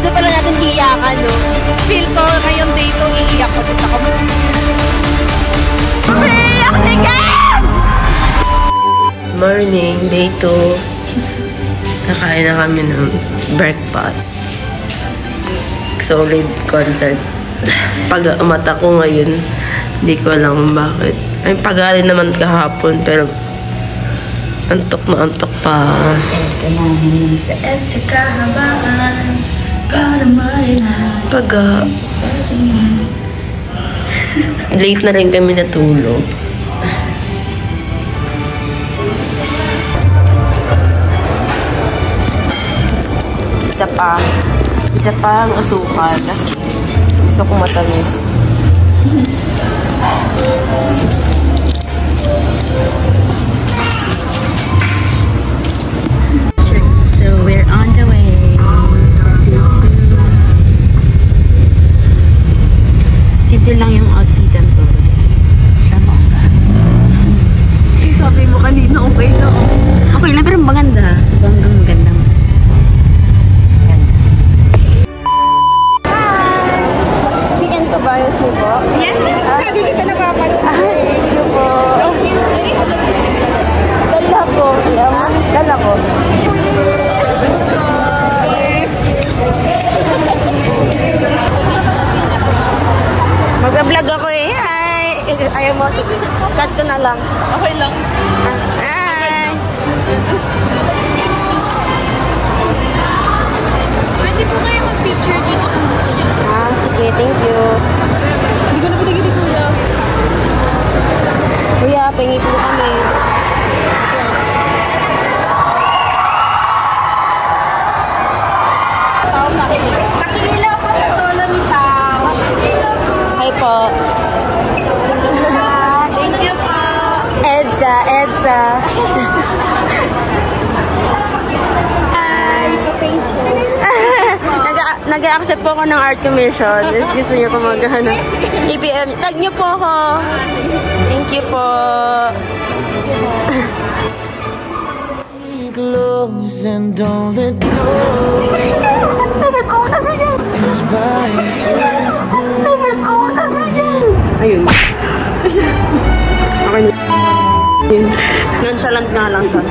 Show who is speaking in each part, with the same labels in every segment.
Speaker 1: day 2 pa lang natin iiyakan, no?
Speaker 2: Feel ko ngayong day 2, iiyak ko dito ako.
Speaker 1: Umiiyak si Ken!
Speaker 3: Morning, day 2. Kakain na kami ng breakfast. Solid concert. Pag mata ko ngayon, hindi ko alam bakit. Ay, pag-alin naman kahapon, pero antok na antok pa.
Speaker 1: Sa EDSA kahabaan para marihan.
Speaker 3: Late na rin kami natulog. Isa pa ang asukal kasi gusto ko matamis.
Speaker 1: So we're on the way. Simple lang yung outfitan ko. Siya mo ka. Sabi mo kanina okay lang. Okay lang pero maganda. Banggang maganda. Sigan ko ba yung sipo?
Speaker 2: Yes, lagi kita napapanood.
Speaker 1: Thank you po.
Speaker 2: Thank you.
Speaker 1: Dala ko. Dala ko. Mag-vlog ako eh. Hi! Ayaw mo. Sige. Cut ko na lang.
Speaker 2: Okay lang.
Speaker 1: Hi!
Speaker 2: Pwede po kayo mag-picture dito kung gusto nyo.
Speaker 1: Sige. Thank you.
Speaker 2: Hindi ko na pinigil ni Kuya.
Speaker 1: Kuya, pengi po kami.
Speaker 2: Nakiilaw pa sa solo ni Pao.
Speaker 1: Hi po.
Speaker 2: Thank you po.
Speaker 1: Edsa.
Speaker 2: Hi, pa-paint po.
Speaker 1: Nag-accept po ako ng art commission. If gusto niyo po maghanap. EPM. Tag niyo po ako. Thank you po.
Speaker 4: Close and don't let go.
Speaker 1: Ayun. Okay na. Yun. Nonchalant nga lang siya.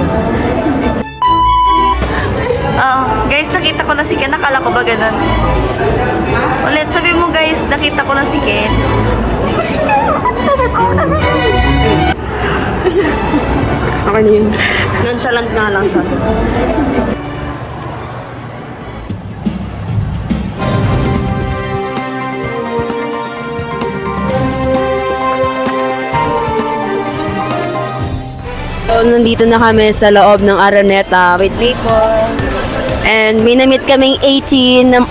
Speaker 2: Guys, nakita ko na si Ken. Nakala ko ba ganun? Ulit, sabi mo guys, nakita ko na si Ken.
Speaker 1: Okay na yun. Nonchalant nga lang siya. So, nandito na kami sa loob ng Araneta with Maple. And may na-meet kaming 18 na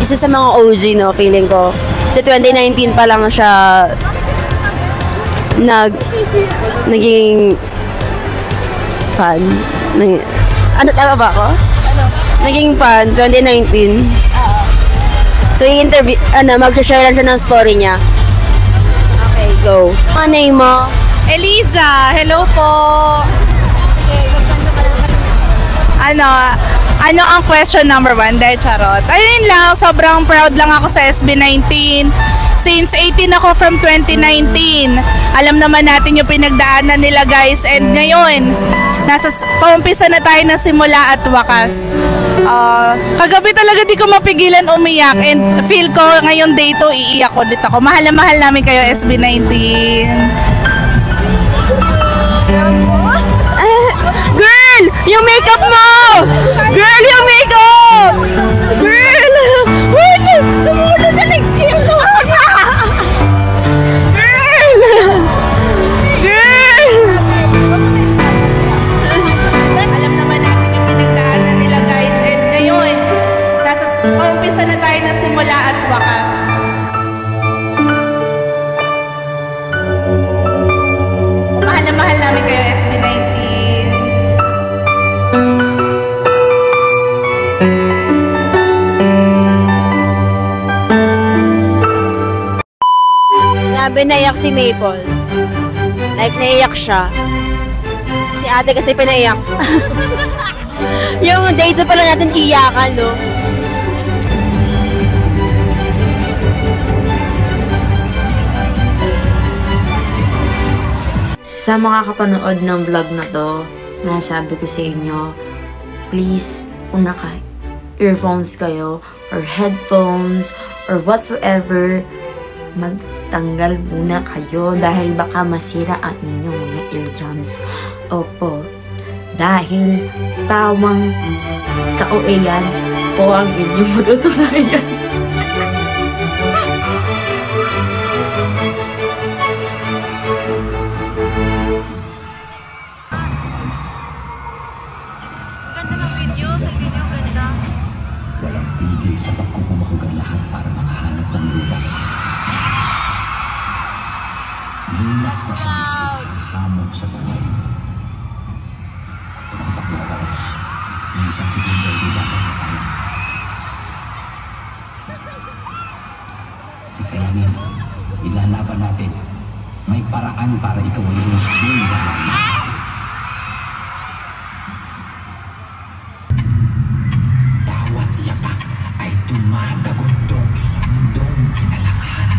Speaker 1: isa sa mga OG, no, feeling ko. Sa 2019 pa lang siya naging fan. Ano, tama ba ako?
Speaker 2: Ano?
Speaker 1: Naging fan, 2019. So, i-interview, mag-share lang siya ng story niya. Okay, go. Ano name mo?
Speaker 2: Eliza, hello po. Ano ang question number 1? Dahil charot. Ayun lang, sobrang proud lang ako sa SB19. Since 18 ako from 2019. Alam naman natin yung pinagdaanan nila guys. And ngayon, paumpisa na tayo ng simula at wakas. Kagabi talaga di ko mapigilan umiyak. And feel ko ngayong day 2, iiyak ko dito ako. Mahal na mahal namin kayo SB19.
Speaker 1: Girl! Yung makeup mo! Girl, yung makeup! Girl! Wait! Tumulong sa nag-skill mo! Girl! Girl!
Speaker 2: Alam naman natin yung pinagdaanan nila guys. And ngayon, paumpisa na tayo ng simula at wakas. Mahal na mahal namin kayo SB19.
Speaker 1: Sabi naiyak si Maple. Like, naiyak siya. Si ate kasi pinaiyak. Yung day 2 pa lang natin iyakan, no? Sa makakapanood ng vlog na to, masasabi ko sa inyo, please, kung naka-earphones kayo, or headphones, or whatsoever, magtanggal muna kayo dahil baka masira ang inyong mga eardrums. Opo, dahil tawang ka-OA-yan po ang inyong matutunayan.
Speaker 5: Walang pigil sa pagkukumahog ang lahat para makahanap ng lunas. Lunas na siya mismo hahamon sa buhay. Tumatakbo na oras. Isang segundo hindi dapat masayang. Kikayanin, ilalaban natin. May paraan para ikaw ay lusbong dahan. Bawat yapak ay tumatagundong sa mundong kinalakhan.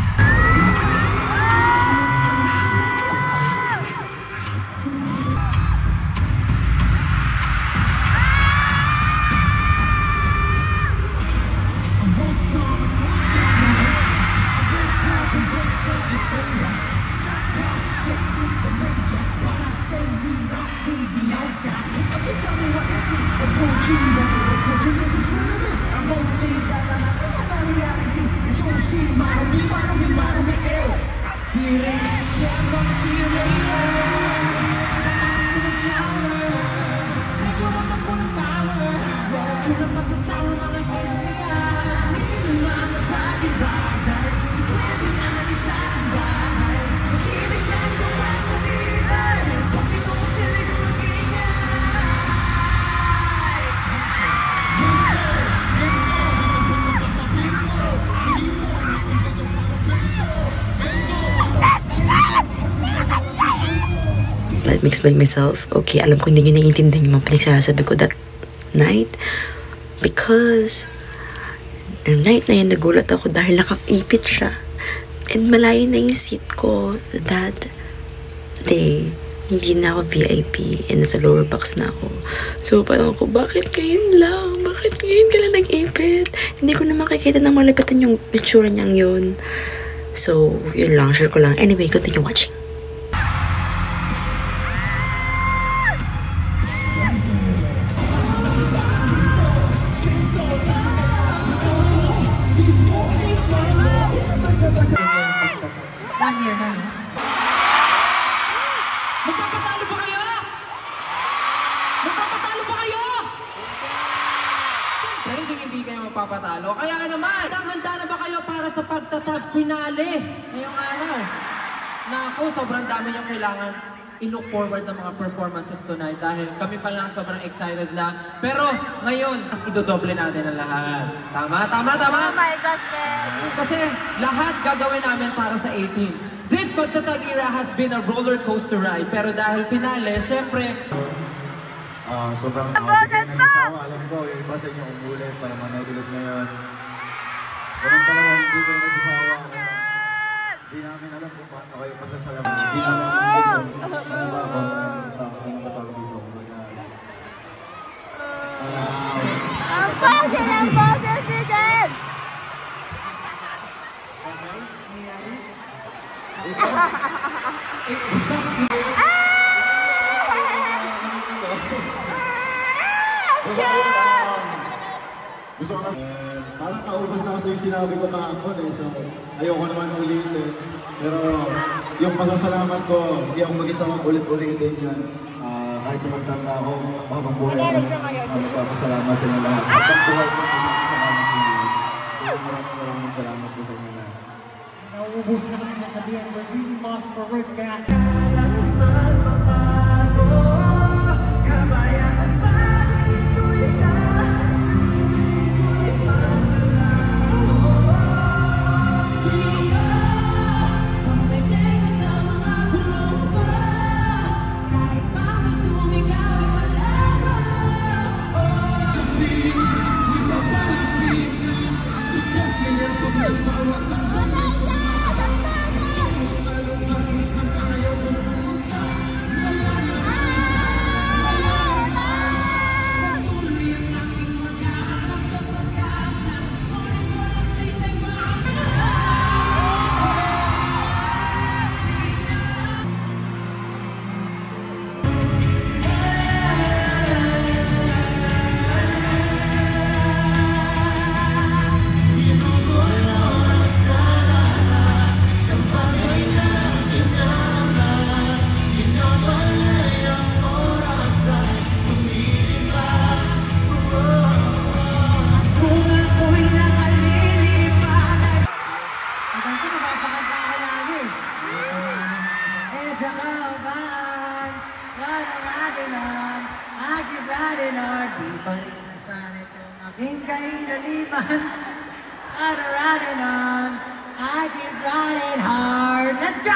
Speaker 1: Let me explain myself. Okay, alam ko hindi nyo naiintindihan yung mga pinagsasabi ko that night. Because, the night na yun, nagulat ako dahil nakaipit siya. And malayo na yung seat ko that day. Hindi na ako VIP and nasa lower box na ako. So, parang ako, bakit ngayon lang? Bakit ngayon ka lang nag-ipit? Hindi ko na makikita na malapitan yung itsura niyang yun. So, yun lang. Share ko lang. Anyway, continue watching.
Speaker 6: Magpapatalo ba kayo? Magpapatalo ba kayo? Siyempre, hindi kayo magpapatalo. Kaya naman, handa na ba kayo para sa pagtatag finale ngayong araw? Naku, sobrang dami yung kailangan i-look forward ng mga performances tonight dahil kami pa lang sobrang excited na. Pero ngayon, mas idodoble natin ang lahat. Tama? Oh my God, kasi lahat gagawin namin para sa 18. This pagtatag era has been a roller coaster ride. Pero dahil finale, syempre...
Speaker 7: sobrang nagsasawa. Alam ko, yung iba sa inyo umulit para manood ulit ngayon. Ganun talaga, hindi ko nagsasawa. Hindi namin alam kung paano kayo pasasalamat. Hindi namin alam kung ano ba ako kung matawag dito.
Speaker 2: Ang boses ni Dan!
Speaker 7: Gusto ko na parang naubos na kasi yung sinabi ko kahapon eh, so ayoko naman ulitin. Pero yung pasasalamat ko, hindi ako mag-isa ulit-ulitin yan. Kahit sa magtanda ako, habang buhay ako, magpapasalamat sa inyo lahat. Habang buhay ko, magpapasalamat sa inyo lahat. Kaya maraming salamat po sa inyo lahat.
Speaker 6: Nauubos na kami nasabihan, we're really lost for words, kaya...
Speaker 8: aking kailaliman. I'm riding on, I keep riding hard. Let's go!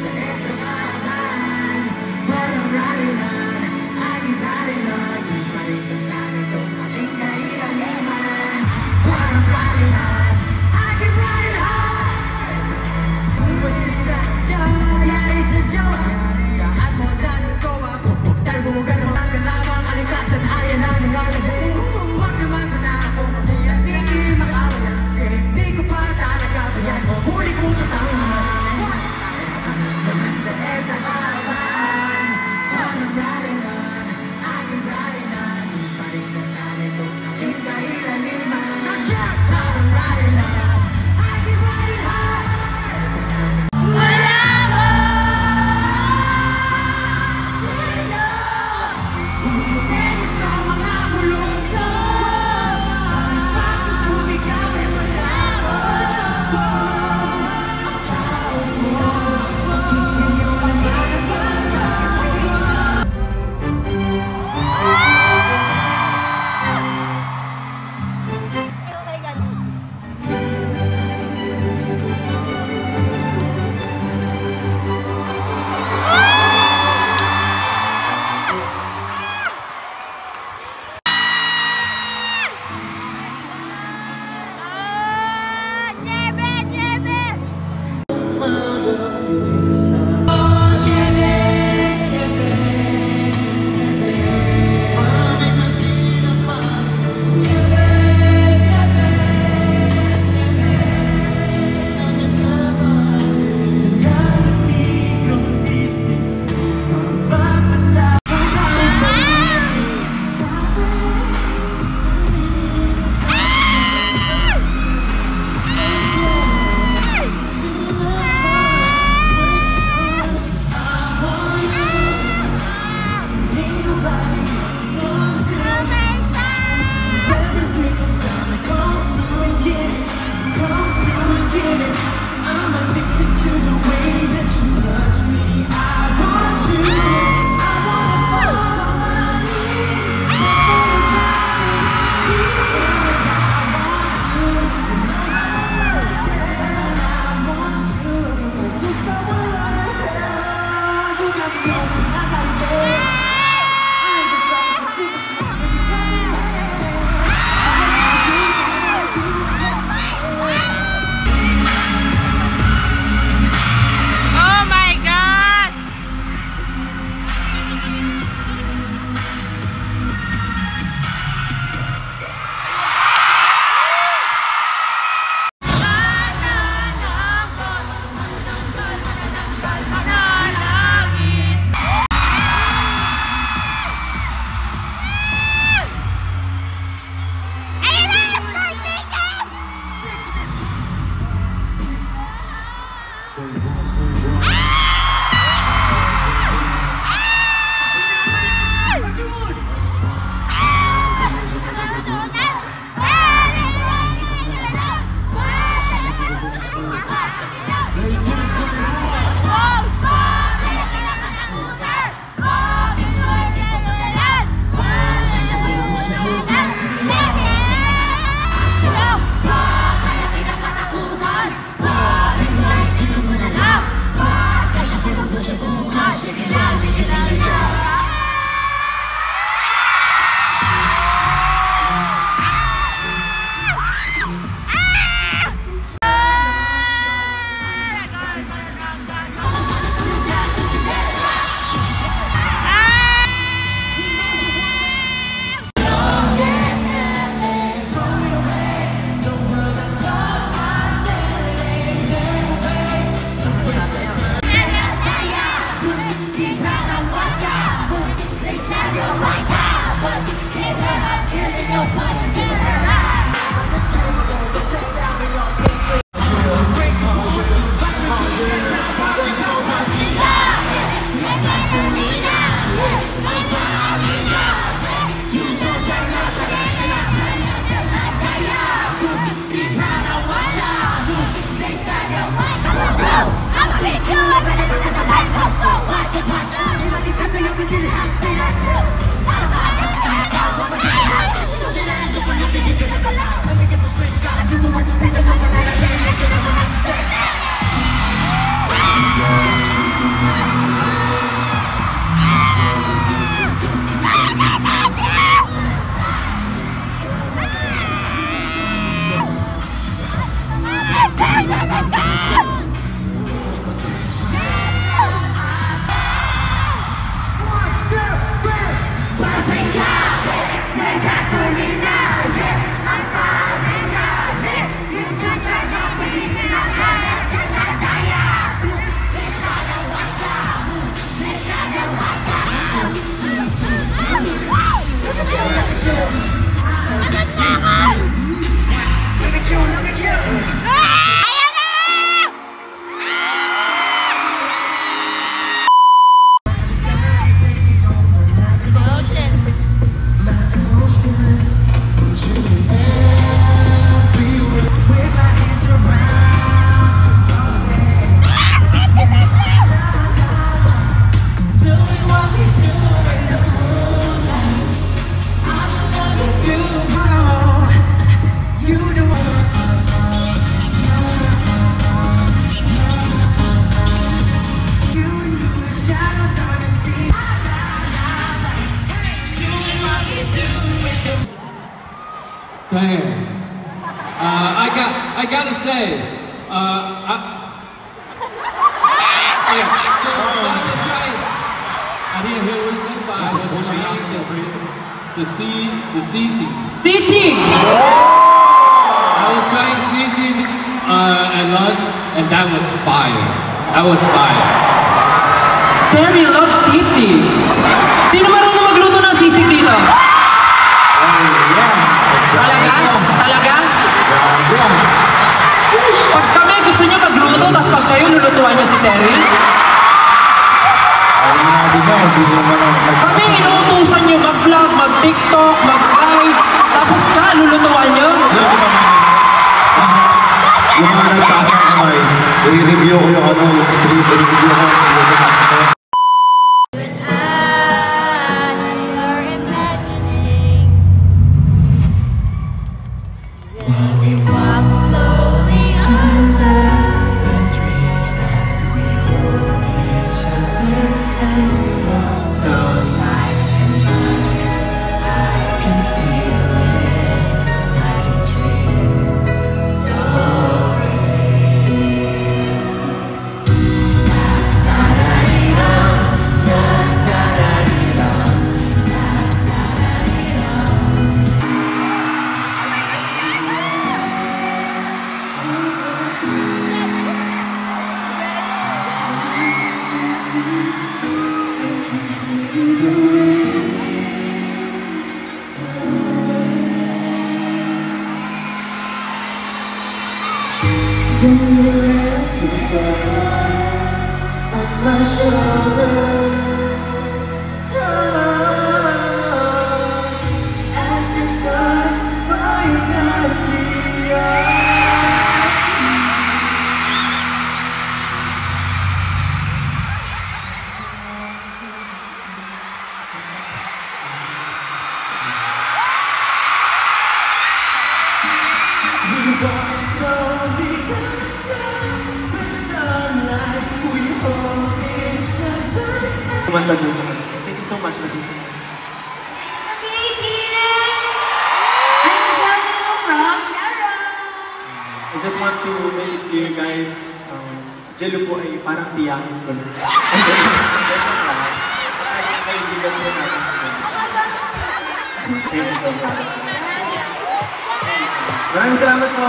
Speaker 8: Sa EDSA kahaman, but I'm riding on, I keep riding on. Di pa rin kasama itong aking kailaliman. But I'm riding on, I keep riding hard. Iwas distraction, yari sa jowa. Lahat mo dyan ito ako, talbugan mo ang kalabang alikasan, haya na ng alabing. Huwag naman sana ako magliyan, di makawala. Kasi di ko pa talaga bayan, huli kong katawan. Naman sa EDSA kahaman, but I'm riding on, I keep riding on. Di pa rin kasama itong aking kailaliman. But I'm riding on, I keep riding hard.
Speaker 9: Damn. I gotta say, yeah, so I just trying, I didn't hear what he said, but I was trying the CC. CC! I was trying CC at lunch, and that was fire. That was fire.
Speaker 6: Terry loves sisig. Sino marunong magluto ng sisig dito? Talaga? Talaga? Pag kami gusto niyo magluto, tapos pag kayo lulutuan niyo si Terry? Kami inuutusan niyo mag-vlog, mag-tiktok, mag-live, tapos siya lulutuan niyo?
Speaker 7: Yung mga nagtaas ng kamay, i-review ko yung stream, i-review ko yung stream.
Speaker 10: Thank you so much, Madito. I just want to make it clear, guys, si Jello po ay parang tiyahin ko na. Thank you so much. Maraming salamat po.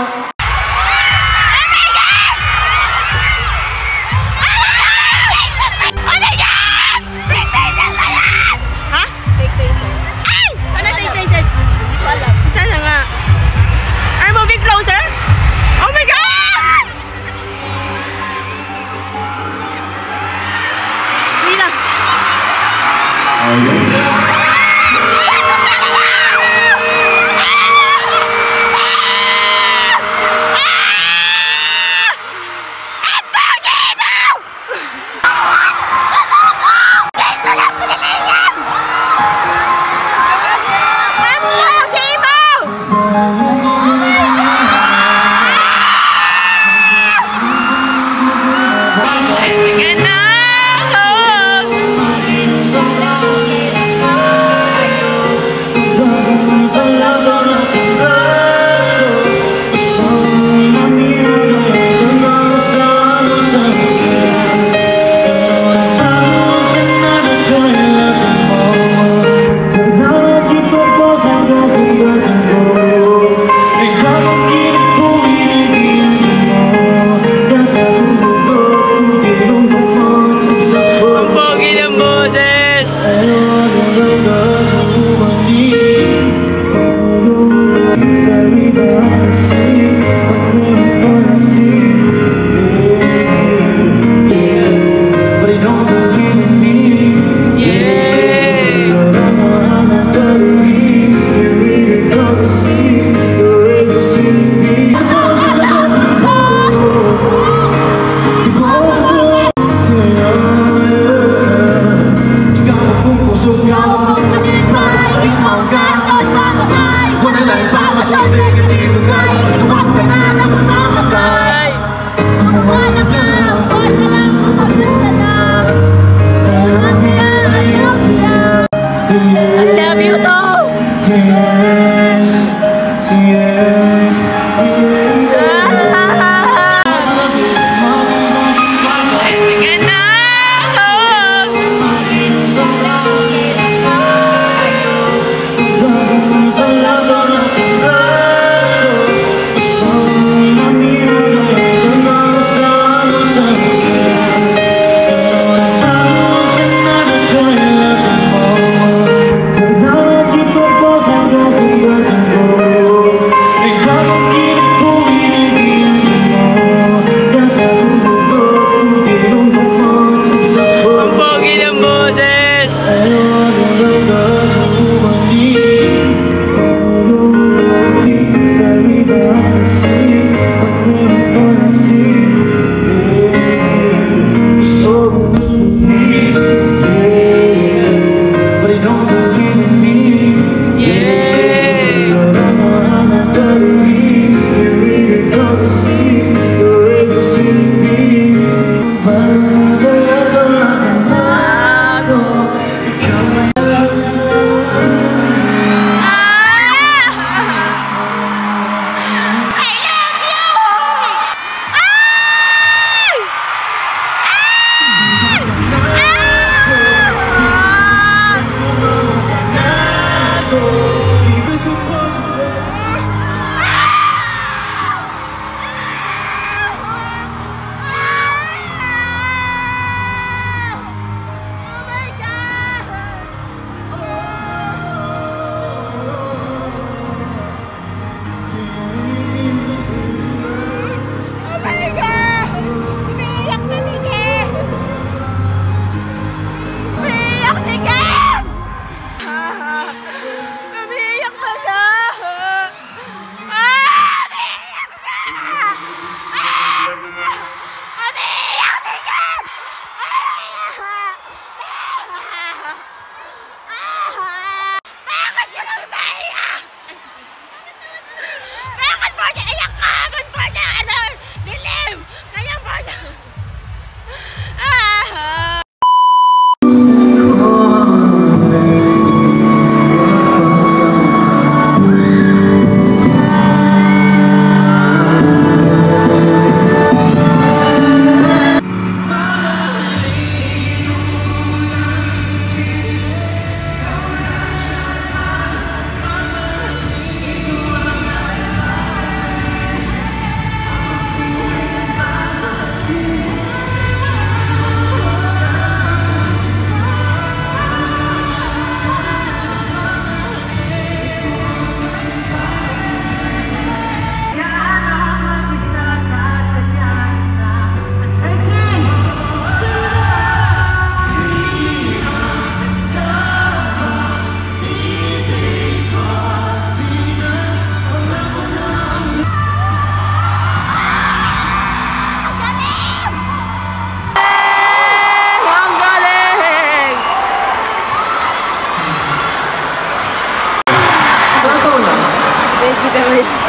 Speaker 1: love you to!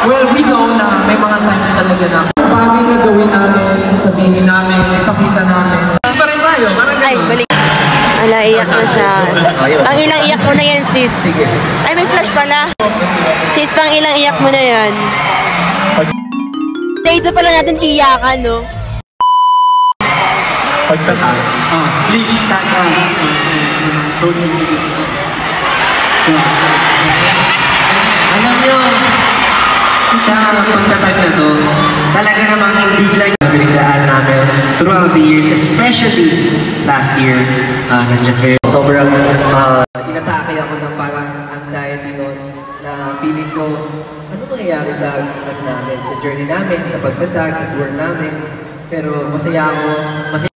Speaker 6: Well, we know na may mga times talaga na bagay na gawin namin, sabihin namin, ipakita namin. Pa rin tayo, parang gano'n.
Speaker 1: Ay, balik. Ala, iyak na siya. Pang ilang iyak mo na yan, sis. Ay, may flash pala. Sis, pang ilang iyak mo na yan. Dito pala natin iyakan, no?
Speaker 10: Pagtatag. Please tag social media.
Speaker 11: Alam nyo, sa pagtatag na to, talaga namang hindi lang yung pinagdaanan namin throughout the years, especially last year, nandiyan kayo. Sobrang inatake ako ng parang anxiety noon na feeling ko, ano mangyayari sa namin, sa journey namin, sa pagtatag, sa tour namin. Pero masaya ako, masaya.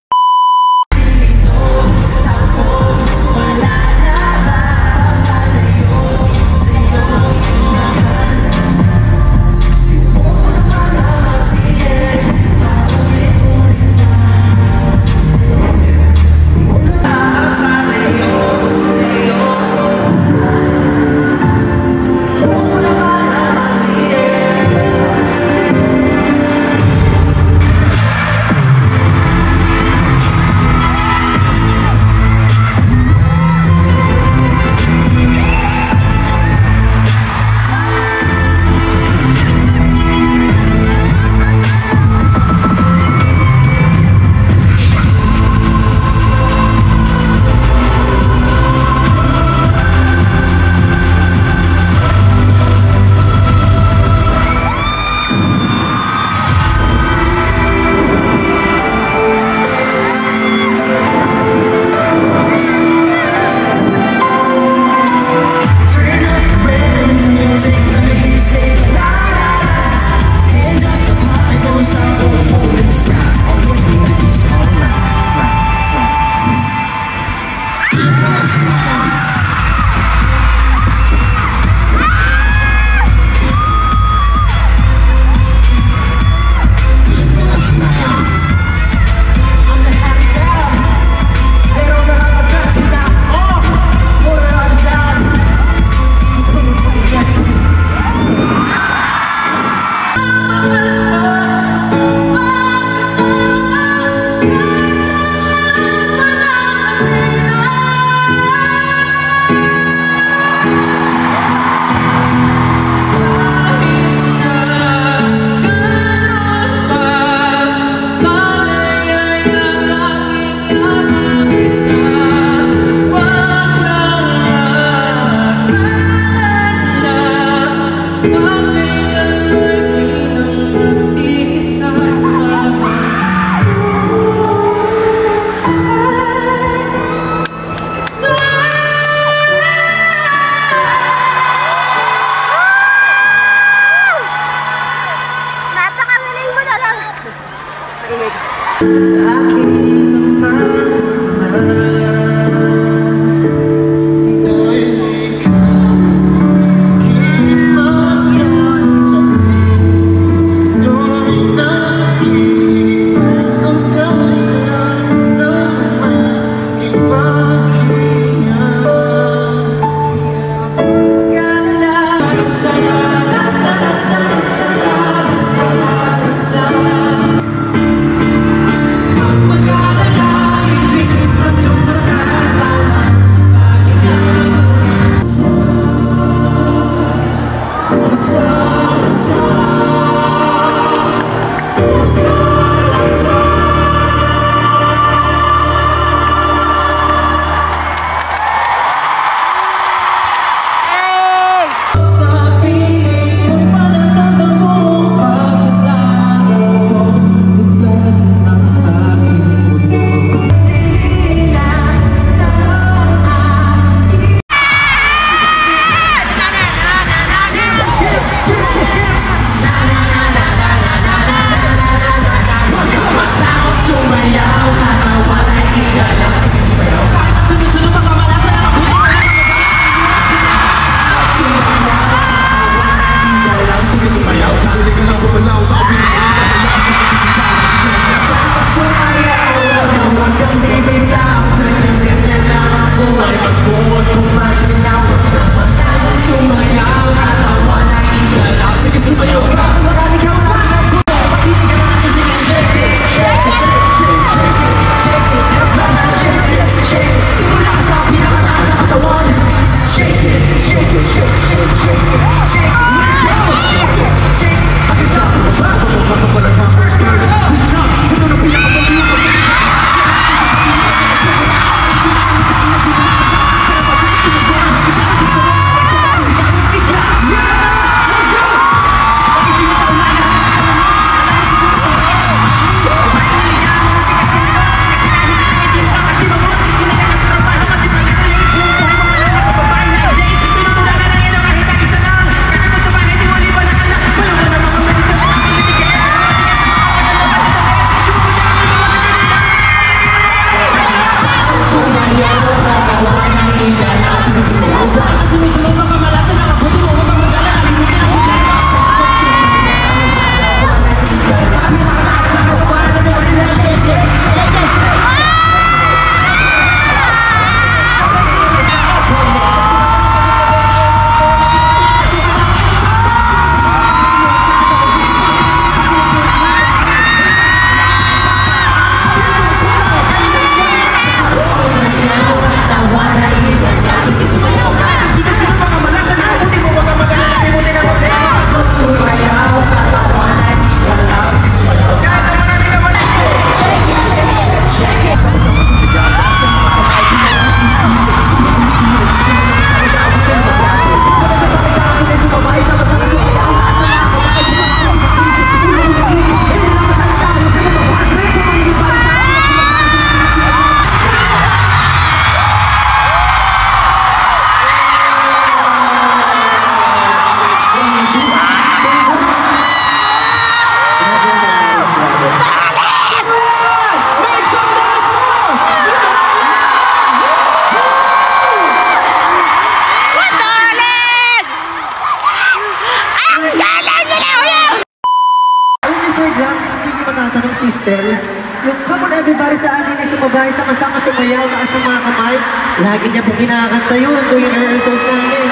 Speaker 11: Yung come on everybody sa atin ay sumabay sama-sama sumayaw, taas ang mga kamay. Lagi niya po kinakanta yun tuwing rehearsals namin.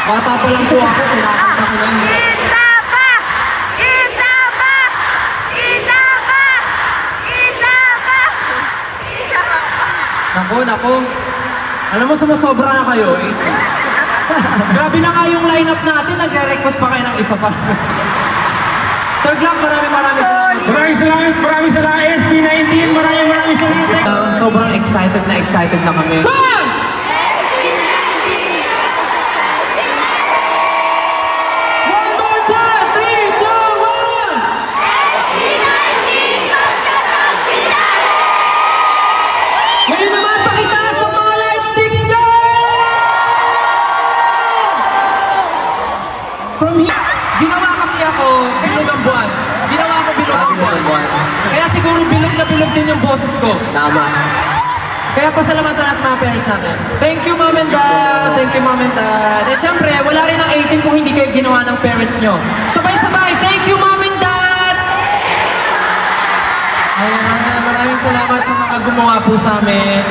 Speaker 6: Bata pa lang po ako, kinakanta ko lang.
Speaker 8: Isa pa! Isa pa! Isa pa! Isa pa! Isa pa!
Speaker 6: Naku. Alam mo, sumusobra na kayo. Grabe na nga yung lineup natin, nagre-request pa kayo ng isa pa. Sir Glock, maraming salamat.
Speaker 12: Maraming salamat SB19, maraming salamat.
Speaker 6: Sobrang excited na kami. One more time! 3, 2, 1! Ngayon naman, pakita sa mga light sticks na! From here, ginawa kasi ako bilog ang buwan. Kaya siguro bilog na Bulag din yung boses ko.
Speaker 11: Tama.
Speaker 6: Kaya pasalamatan at mga parents natin. Thank you, Mom and Dad! Thank you, Mom and Dad! Eh, syempre, wala rin ang 18 kung hindi kayo ginawa ng parents nyo. Sabay-sabay, thank you, Mom and Dad! Ayan, maraming salamat sa mga gumawa po sa amin.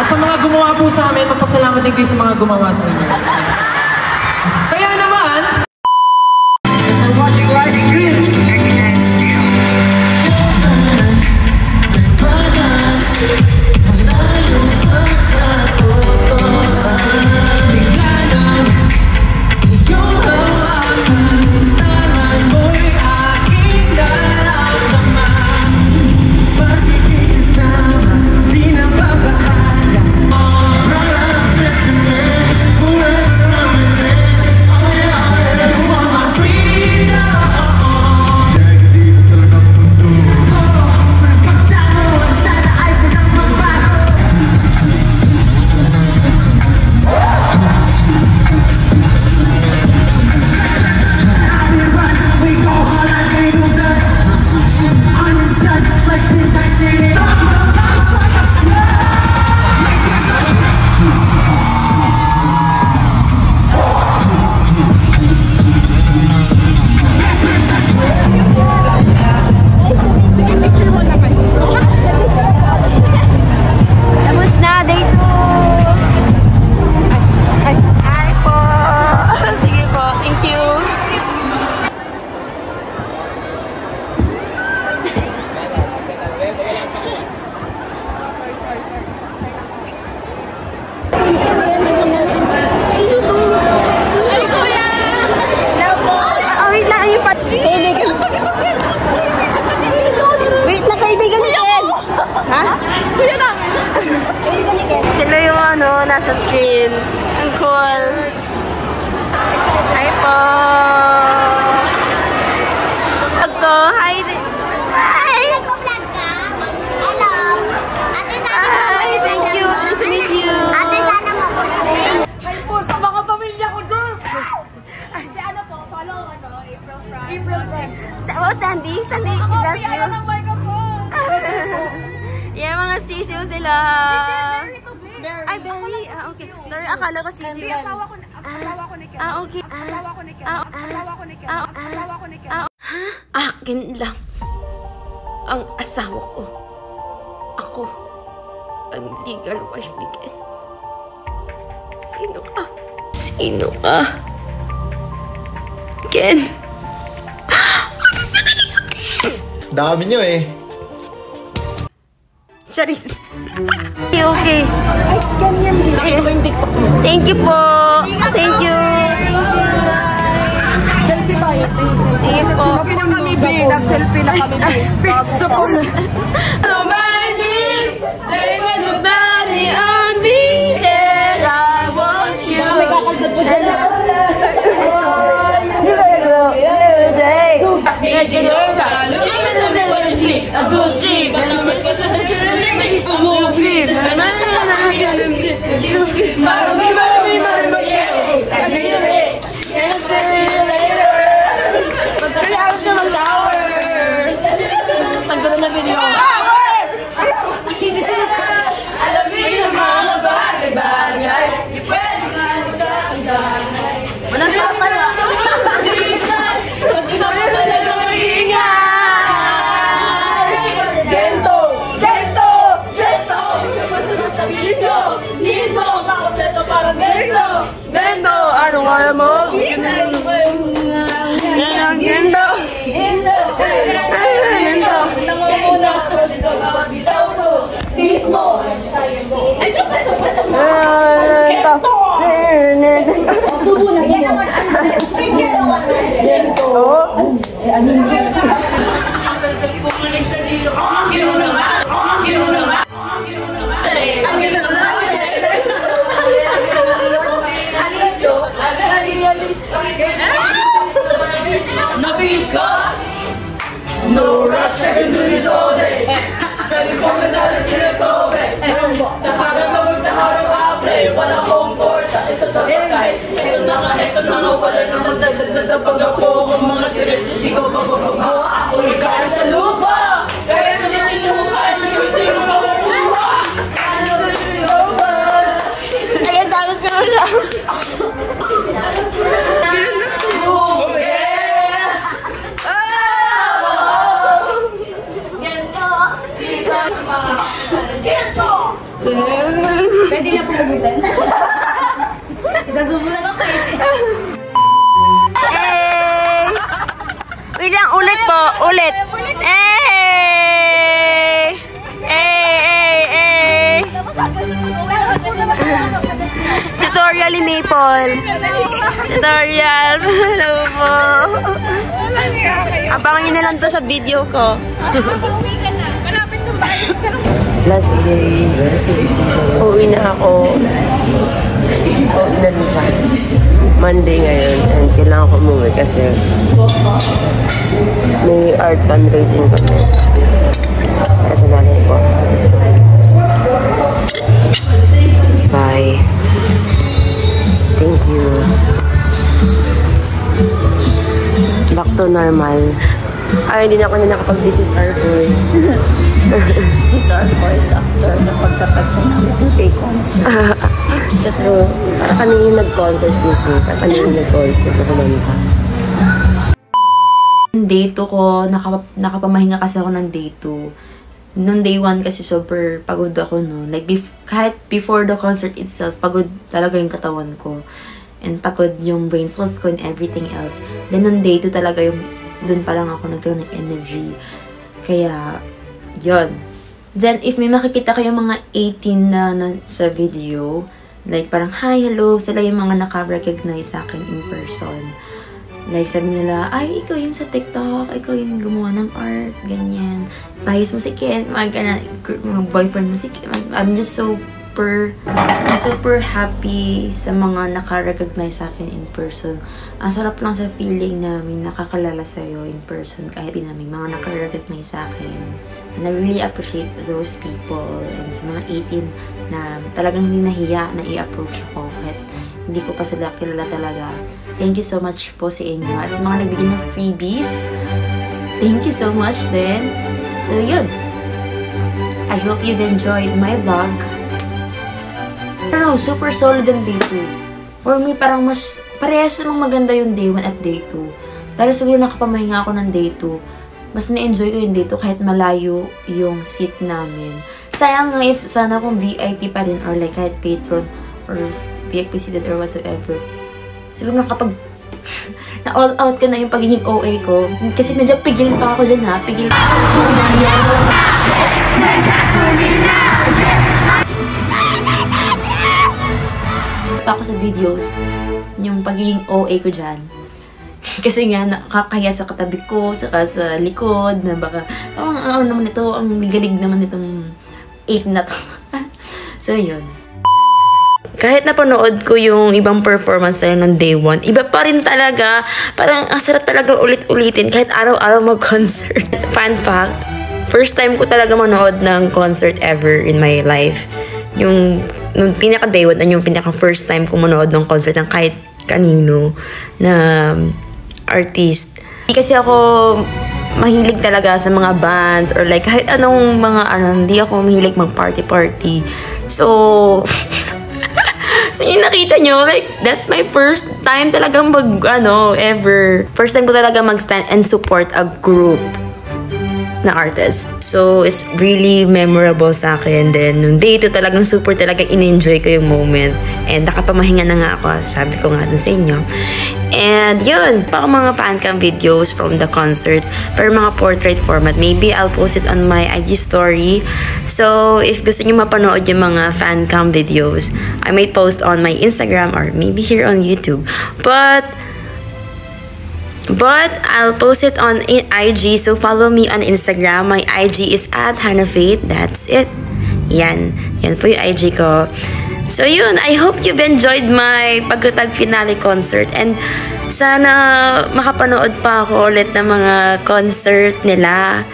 Speaker 6: At sa mga gumawa po sa amin, magpasalamat din kayo sa mga gumawa sa inyo. Kaya naman,
Speaker 8: watching live stream.
Speaker 1: Wait na, kaibigan ni Ken! Ha? Kuya namin! Kaibigan ni Ken. Sila yung nasa screen. Ang cool. Hi po! Ito, hi! Hi! Hi! Thank you! Nice to meet you!
Speaker 13: Ate, sana mabuhay.
Speaker 1: Hi po sa mga pamilya ko dyan!
Speaker 13: Si ano po, follow April Friend.
Speaker 1: Sandy? Sandy,
Speaker 13: ako,
Speaker 1: that's you?
Speaker 13: ano ng mic po.
Speaker 1: Yeah, mga sisiw sila.
Speaker 13: Berry.
Speaker 1: Ay, Berry. Ah, okay. Sorry, akala ko sisiw.
Speaker 13: Berry, asawa ko ni Ken.
Speaker 1: Ah, okay.
Speaker 13: Asawa ko ni Ken. Asawa ko ni Ken. Asawa ko ni Ken.
Speaker 1: Akin lang ang asawa ko. Ako ang legal wife ni Ken. Sino ka? Sino ka? Ken?
Speaker 7: Dami nyo eh.
Speaker 1: Charis. Okay.
Speaker 13: Ay, ganyan din.
Speaker 1: Nakita ko yung TikTok mo. Thank you po. Thank you.
Speaker 13: Selfie tayo.
Speaker 1: Sige po.
Speaker 13: Selfie na kami, B. Nag-selfie na kami, B.
Speaker 1: Nobody's blaming nobody on me. And I want you.
Speaker 13: May kakalsad po dyan.
Speaker 1: Pagkaroon na video.
Speaker 13: Alam mo yung mga bagay-bagay. Di pwede nga sa bagay.
Speaker 1: Walang tapa na.
Speaker 13: Pag ginawa sa lang mag-iingay. Gento! Gento! Gento! Masunod sa video. Dito! Makompleto parang gento!
Speaker 1: Bendo, ano kaya mo? Gendo. Gendo. Gendo.
Speaker 13: Nangunguna ako dito bawat bitaw ko. Mismo! Ay, pasok-pasok mo! Gento! Subo na siya. Gento! Ano yung gento?
Speaker 8: Nabis ko! No rush, I can do this all day. Pwede ko medal at Kobe. Sa kagagawag na harap-aple, wala akong torsa, isa sa bagay. Ito na nga, wala na magdadagdag ang pag-apo ng mga tiris. Sigaw, bababagawa, ako yung galing sa lupa. Kaya ito na yung lupa.
Speaker 1: Maple. Tutorial. Hello po. Abangan nyo na lang to sa video ko. Last day. Uwi na ako. Monday ngayon. And kailangan ko umuwi kasi may art fundraising ko. Kasi nanay ko. Bye. Thank you. Back to normal. Ay, hindi na ako nakapag-this is our voice.
Speaker 13: This is our voice after the pagtatag sa namin to take concert.
Speaker 1: Sa true. Para kami yung nag-concert mismo. Para kami yung nag-concert na kumanta. Day 2 ko, nakapamahinga kasi ako ng day 2. Noong day 1 kasi super pagod ako, no? Like, kahit before the concert itself, pagod talaga yung katawan ko. And pagod yung brain cells ko and everything else. Then, noong day 2 talaga yung, dun pa lang ako nagkaroon ng energy. Kaya, yun. Then, if may makikita kayo mga 18 na sa video, like, parang, hi, hello, sila yung mga naka-recognize sa akin in person. Like, sabi nila, ay, ikaw yung sa TikTok, ikaw yung gumawa ng art, ganyan. Bahis mo si Ken, mga boyfriend mo si Ken. I'm just super happy sa mga naka-recognize sa akin in person. Ang sarap lang sa feeling na may nakakalala sa'yo in person kahit di na may mga naka-recognize sa akin. And I really appreciate those people and sa mga 18 na talagang hindi nahiya na i-approach ako kahit hindi ko pa sila kilala talaga. Thank you so much po sa inyo. At sa mga nagbigay ng freebies, thank you so much din. So, yun. I hope you've enjoyed my vlog. Pero super solid ang day 2. For me, parang mas parehas namang maganda yung day 1 at day 2. Dahil siguro nakapamahinga ako ng day 2, mas na-enjoy ko yung day 2 kahit malayo yung seat namin. Sayang nga if sana kung VIP pa rin or like kahit patron or VIP seated or whatsoever. Siguro nakapag na-all out ko na yung pagiging OA ko. Kasi medyo pigil pa ako dyan ha. Pigil pa ako sa videos. Yung pagiging OA ko dyan. Kasi nga nakakaya sa katabi ko, saka sa likod, na baka, ano naman ito, ang ligalig naman itong 8 na to. So, yun. Kahit napanood ko yung ibang performance tayo ng day 1, iba pa rin talaga. Parang ang sarap talaga ulit-ulitin kahit araw-araw mag-concert. Fun fact, first time ko talaga manood ng concert ever in my life. Yung pinaka day 1, yung pinaka first time ko manood ng concert ng kahit kanino na artist. Hindi kasi ako mahilig talaga sa mga bands or like kahit anong mga hindi ako mahilig mag-party-party. So, so yung nakita nyo, like, that's my first time talagang ever. First time ko talaga mag-stand and support a group na artist. So, it's really memorable sa akin. Then, nung day 2 talagang super talagang in-enjoy ko yung moment. And nakapamahinga na nga ako, sabi ko nga dun sa inyo. And yun, baka mga fancam videos from the concert, pero mga portrait format, maybe I'll post it on my IG story. So, if gusto nyo mapanood yung mga fancam videos, I might post on my Instagram or maybe here on YouTube. But I'll post it on IG, so follow me on Instagram. My IG is @HannahFaith. That's it. Yan po yung IG ko. So yun, I hope you've enjoyed my pagtatag finale concert and sana makapanood pa ako ulit ng mga concert nila.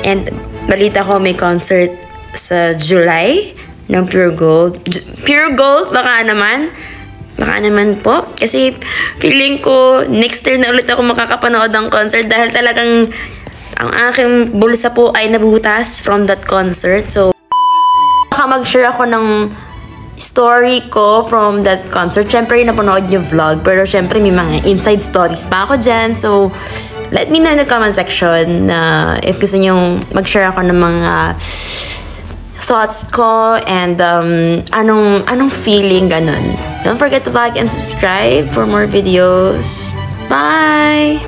Speaker 1: And balita ko may concert sa July ng Pure Gold. Pure Gold, baka naman po. Kasi feeling ko next year na ulit ako makakapanood ng concert dahil talagang ang aking bulsa po ay nabutas from that concert. So, baka mag-share ako ng story ko from that concert. Siyempre, napanood yung vlog. Pero siyempre, may mga inside stories pa ako dyan. So, let me know in the comment section na if gusto nyong mag-share ako ng mga thoughts ko and anong feeling, ganun. Don't forget to like and subscribe for more videos. Bye!